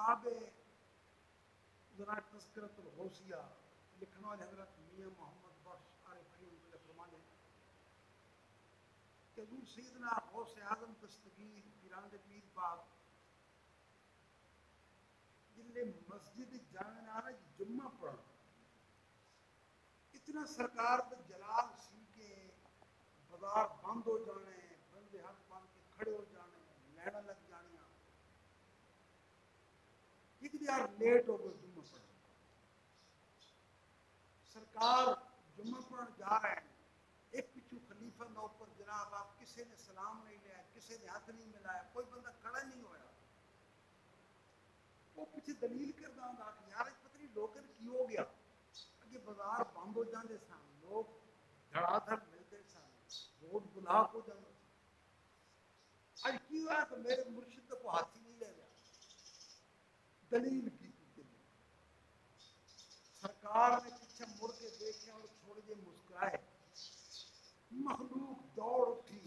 کتاب ذرا تذکرۃ الغوثیہ لکھنے والے حضرت میاں محمد بخش عارفی فرمانے کہ حضور سیدنا غوث اعظم دستگیر پیران پیر باغ جلے مسجد جانا نا جمعہ پڑھا اتنا سرکار دا جلال سی کے بازار بند ہو جانے بندے ہاتھ بن کے کھڑے ہو جانے لائنہ لگ جانیاں ایک یار لیٹ ہو گئے جمعہ پڑھا سرکار جمعہ پڑھن جا رہے ہیں ایک پچھو خلیفہ نہ اوپر جناب آپ کسی نے سلام نہیں لیا کسی نے ہاتھ نہیں ملایا کوئی بندہ کھڑا نہیں ہویا وہ پیچھے دلیل کردہ ہوں کہ یار پتہ نہیں لوگن کی ہو گیا اگے بازار بند ہو جاندے سن لوگ دھڑا دھڑ ملتے سن روڈ بلاک ہو جاندے سن آج کی ہوا تو میرے مرشد کو ہاتھی نہیں لے گیا دلیل کی سرکار نے پیچھے مڑ کے دیکھے اور چھوڑ کے مسکرائے مخلوق دوڑ اٹھی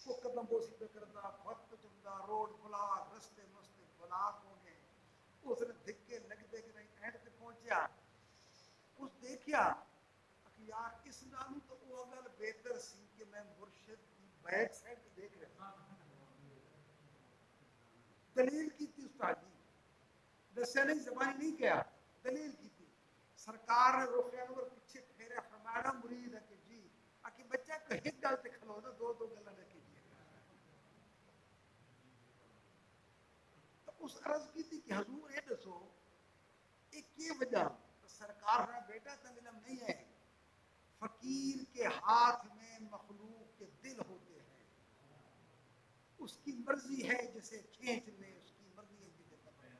کو قدم بوسی پہ کرتا خط پہ چلتا روڈ بلاک رستے مستے بلاک ہو گئے اس نے دھکے لگتے کہ نہیں اینڈ پہ پہنچیا اس دیکھیا کہ یار اس نالوں تو وہ اگر بہتر سی کہ میں مرشد کی بیک سائڈ دیکھ رہا دلیل کی تھی استاد جی دسیا نہیں زبانی نہیں کیا دلیل کی تھی سرکار نے رخ انور پیچھے پھیرا فرمایا مرید ہے کہ جی کہ بچہ کہیں گل تے کھلو نا دو گلاں رکھی دی تو اس عرض کی تھی کہ حضور یہ دسو ایک یہ وجہ سرکار کا بیٹا تو علم نہیں ہے فقیر کے ہاتھ میں مخلوق کے دل ہوتے ہیں اس کی مرضی ہے جسے کھینچ لے اس کی مرضی ہے جسے پکڑے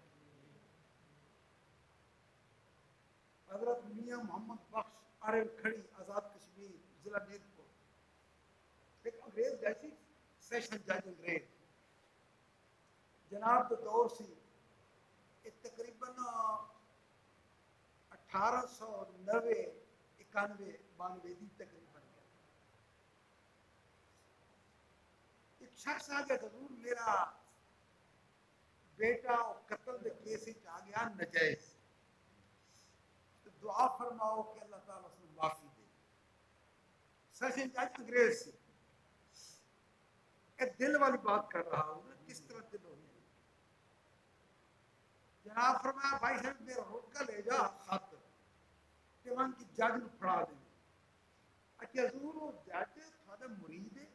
حضرت میاں محمد بخش آرے کھڑی آزاد کشمیر ضلع نیرپور ایک انگریز جیسی سیشن جج انگریز جناب تو دور سی تقریباً 1890 91 92 دی تقریباً ایک شخص آ گیا حضور میرا بیٹا قتل دے کیس آ گیا نجائز دعا فرماؤ کہ اللہ تعالیٰ اس میں معافی دے سیشن جج انگریز سے دل والی بات کر رہا ہوں کس طرح دل ہو گیا جناب فرمایا بھائی صاحب میرا روکا لے جا خاطر کہ وہاں کی جج نو پڑھا دیں کہ حضور وہ جج تھوڑا مرید ہے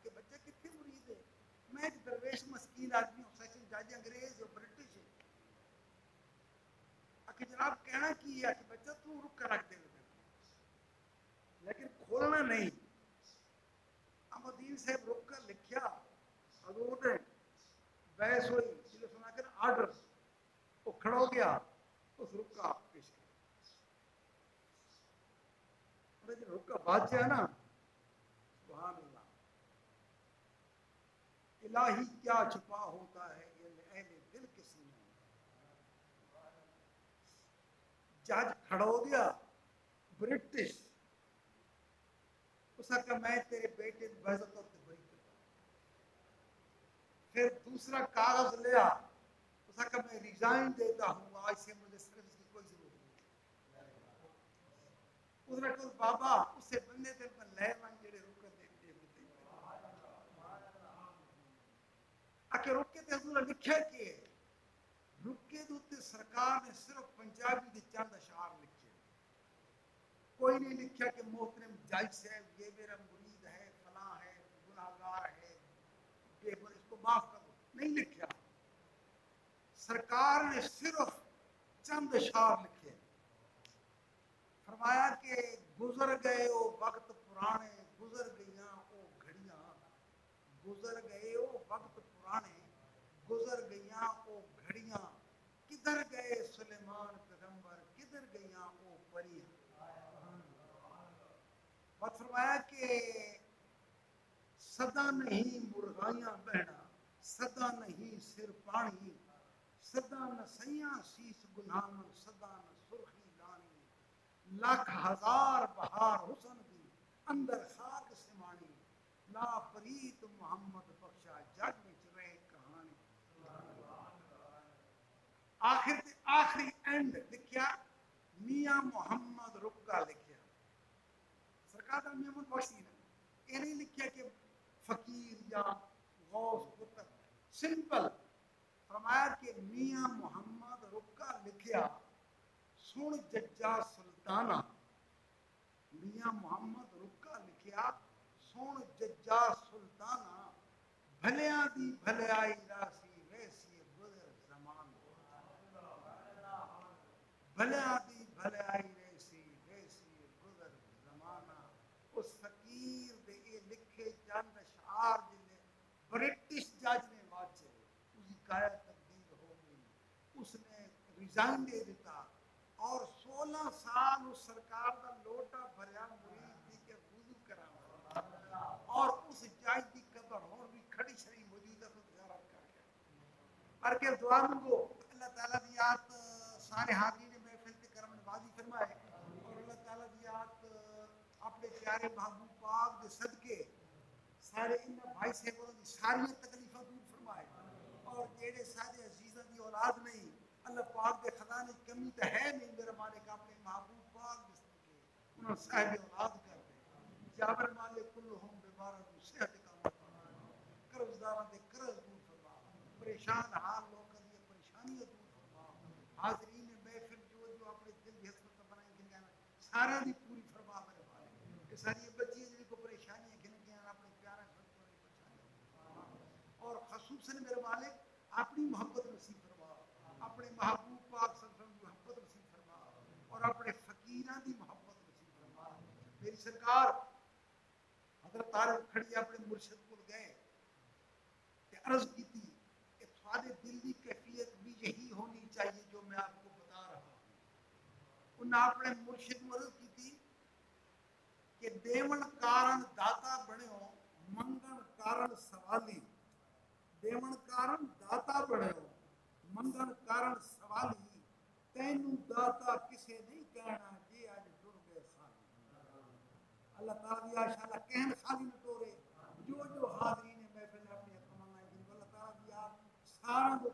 کہ بچہ کتنے مرید ہے میں ایک درویش مسکین آدمی ہوں سیشن جج انگریز جو برٹش ہے کہ جناب کہنا کی ہے کہ بچہ تو رکا رکھ دے لیکن کھولنا نہیں امدین صاحب رک کر لکھیا حضور نے بحث ہوئی چلے سنا کر آرڈر وہ کھڑا ہو گیا اس رکا پیش کیا رکا بادشاہ ہے نا سبحان اللہ الہی کیا چھپا ہوتا ہے اہل دل کے سینے جج کھڑا ہو گیا برٹش اس کا میں تیرے بیٹے کی بحثت اور بری کرتا پھر دوسرا کاغذ لیا اس کا میں ریزائن دیتا ہوں آج سے مجھے سروس کی کوئی ضرورت نہیں اس نے کہا بابا اس سے بندے دل پر لے من جڑے رک کر دیتے کہ رکے تے حضور لکھے کہ رکے دوتے سرکار نے صرف پنجابی دے چند اشعار لکھے کوئی نہیں لکھا کہ محترم جج صاحب یہ میرا مرید ہے فلاں ہے گناہگار ہے اس کو معاف کر دو نہیں لکھا سرکار نے صرف چند اشعار لکھے فرمایا کہ گزر گئے وہ وقت پرانے گزر گئیاں وہ گھڑیاں گزر گئے وہ وقت پرانے گزر گئیاں وہ گھڑیاں کدھر گئے سلیمان پیغمبر کدھر گئیاں وہ پریاں بات فرمایا کہ صدا نہیں مرغائیاں بہنا صدا نہیں سر پانی صدا نہ سیاں سیس گناہمن صدا نہ سرخی لانی لاکھ ہزار بہار حسن دی اندر خاک سمانی لا پریت محمد بخشا جگ وچ رہے کہانی آخر تے آخری اینڈ لکھیا میاں محمد رکا لکھیا سرکار دا محمد بخش نے یہ نہیں لکھیا کہ فقیر یا غوث قطب سمپل فرمایا کہ میاں محمد رکا لکھیا سن ججا سلطانہ میاں محمد رکا لکھیا سن ججا سلطانہ بھلیاں دی بھلائی راسی ویسی گزر زمان بھلیاں دی بھلائی ریسی ویسی گزر زمانہ اس فقیر دے اے لکھے چند اشعار جلے برٹش جج نے واچے اس کی کایا تبدیل ہو گئی اس نے ریزائن دے دیتا اور 16 سال اس سرکار دا لوٹا بھریا مرید دی کے وضو کرانا اور اس جج دی قبر اور بھی کھڑی شری موجود ہے تو زیارت کر کے پر کے دعا منگو اللہ تعالیٰ دی یاد سارے حاضرین محفل تے کرم نوازی فرمائے اور اللہ تعالیٰ دی یاد اپنے پیارے محبوب پاک دے صدقے سارے ان بھائی صاحبوں دی ساری تکلیفاں دور فرمائے اور جیڑے سارے عزیزاں دی اولاد نہیں اللہ پاک دے خزانے کمی تو ہے نہیں میرا مالک اپنے محبوب پاک دے صدقے انہوں صاحب اولاد کر دے جابر مالک کلہم بیمارت و صحت کا قرض داراں دے قرض دور فرما پریشان حال لوگوں دی پریشانیاں دور فرما حاضرین محفل جو اپنے دل کی حسرت بنائیں گن گیا سارا دی پوری فرما میرے مالک کہ ساری بچیاں جن کو پریشانیاں گن گیا اپنے پیارے خلقوں کی پریشانیاں اور خصوصاً میرے مالک اپنی محبت نصیب فرما اپنے محبوب پاک صلی اللہ علیہ وسلم کی محبت نصیب فرما اور اپنے فقیراں دی محبت نصیب فرما میری سرکار حضرت عارف کھڑی اپنے مرشد کو گئے کہ عرض کی تھی کہ تھوڑے دل کی کیفیت بھی یہی ہونی چاہیے جو میں آپ کو بتا رہا ہوں انہوں نے اپنے مرشد کو عرض کی تھی کہ دیون کارن داتا بنے ہو منگن کارن سوالی دیون کارن داتا بنے ہو منگن کارن سوالی تینوں داتا کسے نہیں کہنا جی آج ٹر گئے خالی اللہ تعالیٰ دی آشاءاللہ کہن خالی نہ ٹورے جو حاضرین محفل اپنی تمنا اللہ تعالیٰ دی آپ سارا دے